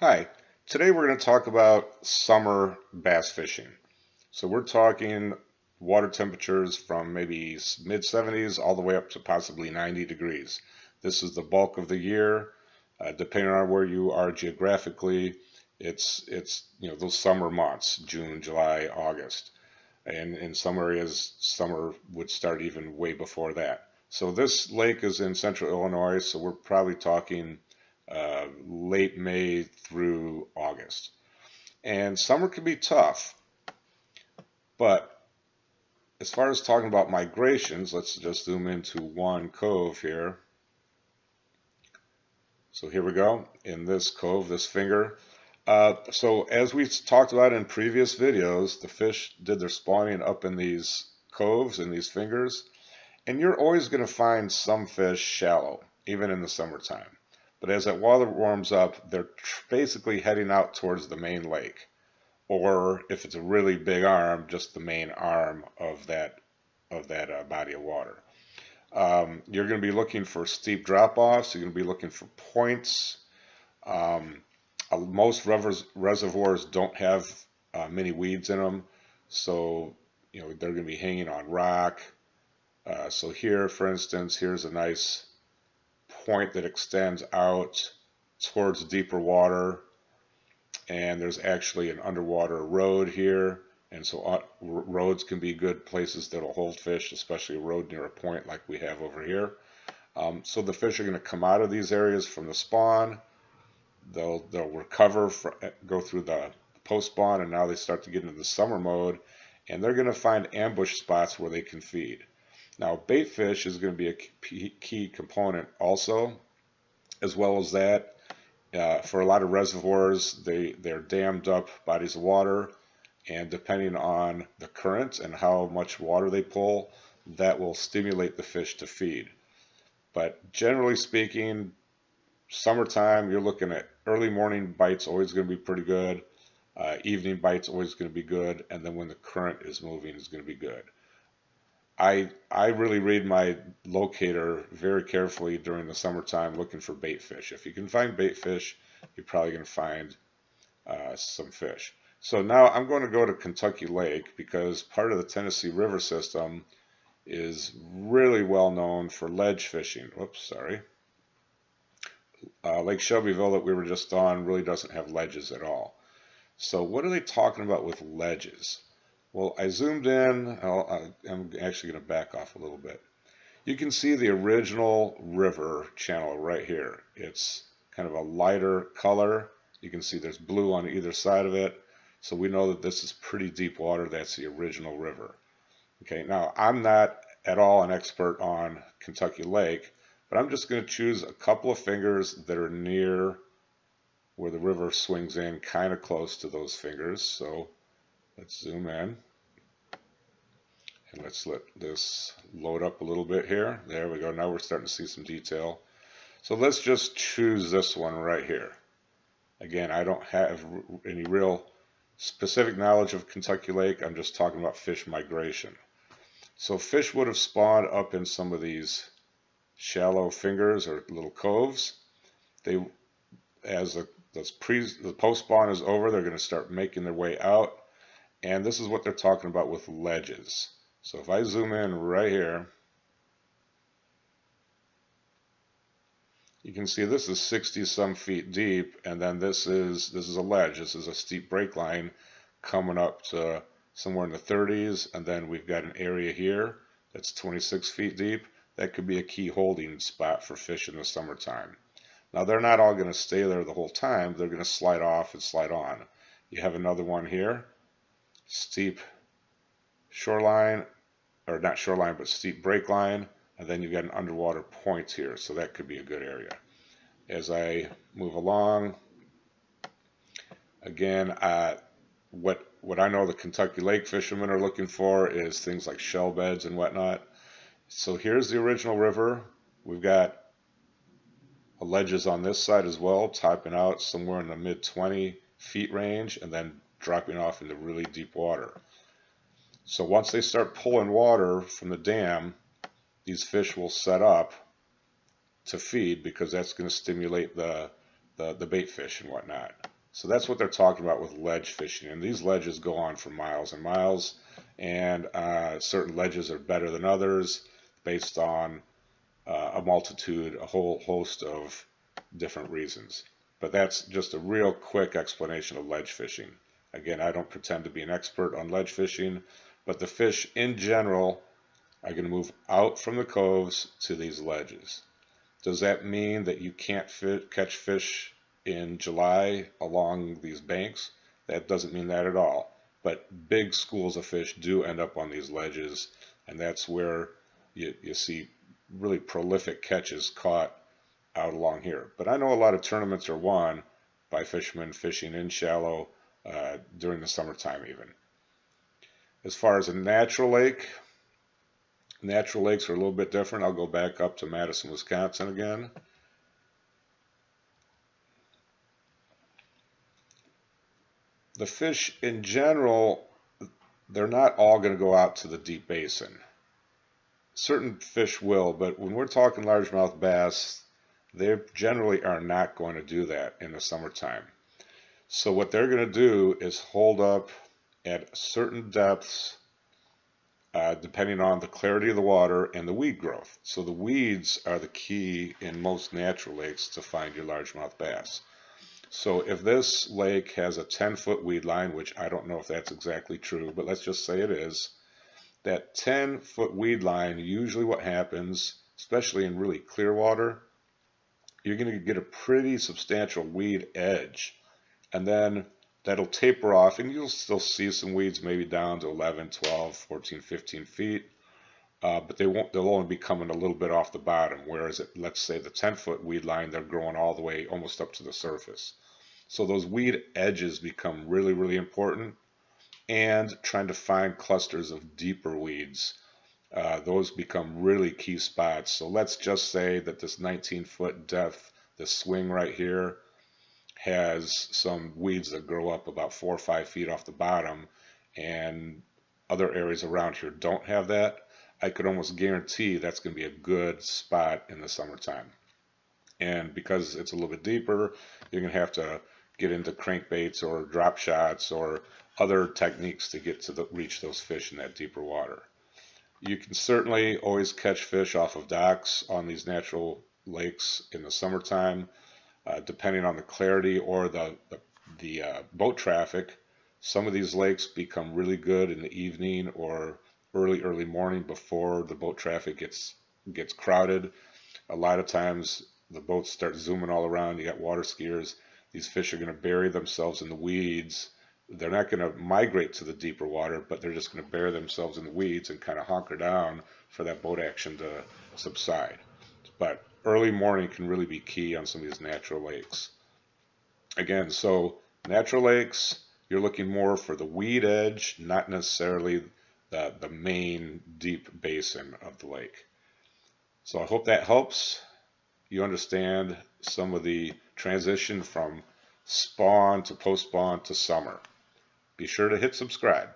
Hi, today we're going to talk about summer bass fishing. So we're talking water temperatures from maybe mid 70s all the way up to possibly 90 degrees. This is the bulk of the year. Depending on where you are geographically, it's those summer months, June, July, August. And in some areas, summer would start even way before that. So this lake is in central Illinois, so we're probably talking late May through August. And summer can be tough, but as far as talking about migrations, let's just zoom into one cove here. So here we go in this cove, this finger. So as we talked about in previous videos, the fish did their spawning up in these coves and these fingers, and you're always going to find some fish shallow, even in the summertime. But as that water warms up, they're basically heading out towards the main lake. Or if it's a really big arm, just the main arm of that body of water. You're going to be looking for steep drop-offs. You're going to be looking for points. Um, Most reservoirs don't have many weeds in them, so they're going to be hanging on rock. So here, for instance, here's a nice point that extends out towards deeper water, and there's actually an underwater road here. And so roads can be good places that'll hold fish, especially a road near a point like we have over here. So the fish are going to come out of these areas from the spawn. They'll recover, go through the post spawn, and now they start to get into the summer mode, and they're going to find ambush spots where they can feed. Now, bait fish is going to be a key component also, as well as that. For a lot of reservoirs, they're dammed up bodies of water, and depending on the current and how much water they pull, that will stimulate the fish to feed. But generally speaking, summertime, you're looking at early morning bites always going to be pretty good. Evening bites always going to be good, and then when the current is moving, is going to be good. I really read my locator very carefully during the summertime looking for bait fish. If you can find bait fish, you're probably going to find some fish. So now I'm going to go to Kentucky Lake because part of the Tennessee River system is really well known for ledge fishing. Whoops, sorry. Lake Shelbyville that we were just on really doesn't have ledges at all. So what are they talking about with ledges? Well, I zoomed in. I'm actually going to back off a little bit. You can see the original river channel right here. It's kind of a lighter color. You can see there's blue on either side of it. So we know that this is pretty deep water. That's the original river. Okay, now I'm not at all an expert on Kentucky Lake, but I'm just going to choose a couple of fingers that are near where the river swings in, kind of close to those fingers. So let's zoom in. And let's let this load up a little bit here. There we go. Now we're starting to see some detail. So let's just choose this one right here. Again, I don't have any real specific knowledge of Kentucky Lake. I'm just talking about fish migration. So fish would have spawned up in some of these shallow fingers or little coves. They, as the post spawn is over, they're going to start making their way out. And this is what they're talking about with ledges. So if I zoom in right here, you can see this is 60 some feet deep, and then this is a ledge. This is a steep break line coming up to somewhere in the 30s, and then we've got an area here that's 26 feet deep. That could be a key holding spot for fish in the summertime. Now they're not all going to stay there the whole time. They're going to slide off and slide on. You have another one here, steep shoreline, or not shoreline, but steep break line, and then you've got an underwater point here, so that could be a good area. As I move along, again, what I know the Kentucky Lake fishermen are looking for is things like shell beds and whatnot. So here's the original river. We've got ledges on this side as well, topping out somewhere in the mid 20 feet range, and then dropping off into really deep water. So once they start pulling water from the dam, these fish will set up to feed because that's going to stimulate the bait fish and whatnot. So that's what they're talking about with ledge fishing. And these ledges go on for miles and miles. And certain ledges are better than others based on a multitude, a whole host of different reasons. But that's just a real quick explanation of ledge fishing. Again, I don't pretend to be an expert on ledge fishing, but the fish in general are going to move out from the coves to these ledges. Does that mean that you can't catch fish in July along these banks? That doesn't mean that at all. But big schools of fish do end up on these ledges, and that's where you see really prolific catches caught out along here. But I know a lot of tournaments are won by fishermen fishing in shallow during the summertime even. As far as a natural lake, natural lakes are a little bit different. I'll go back up to Madison, Wisconsin again. The fish in general, they're not all going to go out to the deep basin. Certain fish will, but when we're talking largemouth bass, they generally are not going to do that in the summertime. So what they're going to do is hold up at certain depths depending on the clarity of the water and the weed growth. So the weeds are the key in most natural lakes to find your largemouth bass. So if this lake has a 10-foot weed line, which I don't know if that's exactly true, but let's just say it is, that 10-foot weed line, usually what happens, especially in really clear water, you're going to get a pretty substantial weed edge. And then that'll taper off, and you'll still see some weeds maybe down to 11, 12, 14, 15 feet. But they'll only be coming a little bit off the bottom, whereas let's say the 10-foot weed line, they're growing all the way almost up to the surface. So those weed edges become really, really important, and trying to find clusters of deeper weeds. Those become really key spots. So let's just say that this 19-foot depth, this swing right here, has some weeds that grow up about 4 or 5 feet off the bottom, and other areas around here don't have that. I could almost guarantee that's going to be a good spot in the summertime. And because it's a little bit deeper, you're going to have to get into crankbaits or drop shots or other techniques to get to reach those fish in that deeper water. You can certainly always catch fish off of docks on these natural lakes in the summertime, depending on the clarity or the boat traffic. Some of these lakes become really good in the evening or early morning before the boat traffic gets crowded. A lot of times the boats start zooming all around. You got water skiers. These fish are going to bury themselves in the weeds. They're not going to migrate to the deeper water, but they're just going to bury themselves in the weeds and kind of hunker down for that boat action to subside. But early morning can really be key on some of these natural lakes. Again, so natural lakes, you're looking more for the weed edge, not necessarily the main deep basin of the lake. So I hope that helps you understand some of the transition from spawn to post-spawn to summer. Be sure to hit subscribe.